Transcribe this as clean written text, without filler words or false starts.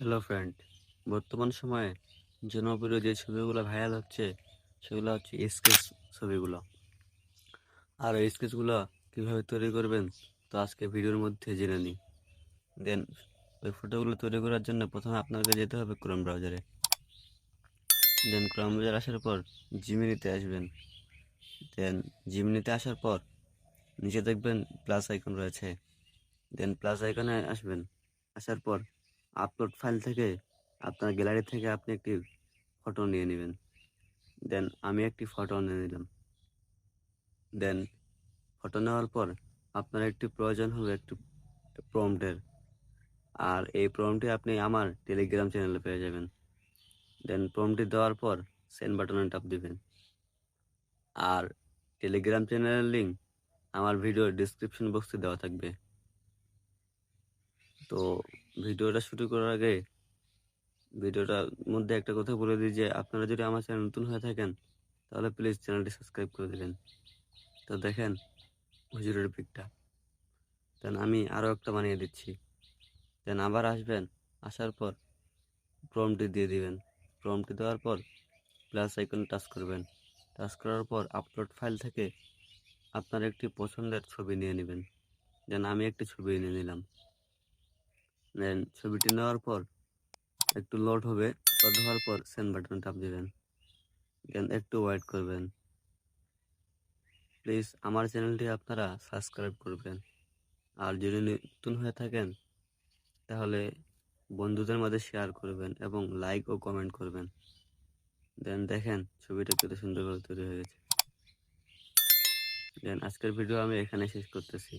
Hello friend, বর্তমান সময়ে জনপ্রিয় যে ছবিগুলো ভাইরাল হচ্ছে সেগুলো হচ্ছে স্কেচ ছবিগুলো। আর এই স্কেচগুলো কীভাবে তৈরি করবেন তো আজকে ভিডিওর মধ্যে জেনে নিই। দেন ওই ফটোগুলো তৈরি করার জন্য প্রথমে আপনাকে যেতে হবে ক্রোম ব্রাউজারে। দেন ক্রোম ব্রাউজার আসার পর জিমিনিতে আসবেন। দেন জিমিনিতে আসার পর নিচে দেখবেন প্লাস আইকন রয়েছে। দেন প্লাস আইকনে আসবেন। আসার পর আপলোড ফাইল থেকে আপনার গ্যালারি থেকে আপনি একটি ফটো নিয়ে নেবেন। দেন আমি একটি ফটো নিয়ে নিলাম। দেন ফটো নেওয়ার পর আপনার একটি প্রয়োজন হবে একটু প্রম্পটের। আর এই প্রম্পটটি আপনি আমার টেলিগ্রাম চ্যানেলে পেয়ে যাবেন। দেন প্রম্পটটি দেওয়ার পর সেন্ড বাটনে টাপ দিবেন। আর টেলিগ্রাম চ্যানেলের লিঙ্ক আমার ভিডিওর ডিসক্রিপশন বক্সে দেওয়া থাকবে। তো ভিডিওটা শুরু করার আগে ভিডিওটার মধ্যে একটা কথা বলে দিই যে আপনারা যদি আমার চ্যানেল নতুন হয়ে থাকেন তাহলে প্লিজ চ্যানেলটি সাবস্ক্রাইব করে দেবেন। তো দেখেন হুজুরের পিকটা। দেন আমি আরও একটা বানিয়ে দিচ্ছি। দেন আবার আসবেন। আসার পর প্রম্পটটি দিয়ে দিবেন। প্রম্পটটি দেওয়ার পর প্লাস আইকনে টাচ করবেন। টাচ করার পর আপলোড ফাইল থেকে আপনার একটি পছন্দের ছবি নিয়ে নেবেন। দেন আমি একটি ছবি নিয়ে নিলাম। দেন ছবিটি নেওয়ার পর একটু লোড হবে। লোড হওয়ার পর সেন্ড বাটনে টাপ দিবেন। দেন একটু ওয়েট করবেন। প্লিজ আমার চ্যানেলটি আপনারা সাবস্ক্রাইব করবেন। আর যদি নতুন হয়ে থাকেন তাহলে বন্ধুদের মাঝে শেয়ার করবেন এবং লাইক ও কমেন্ট করবেন। দেন দেখেন ছবিটা কত সুন্দর করে তৈরি হয়ে গেছে। দেন আজকের ভিডিও আমি এখানে শেষ করতেছি।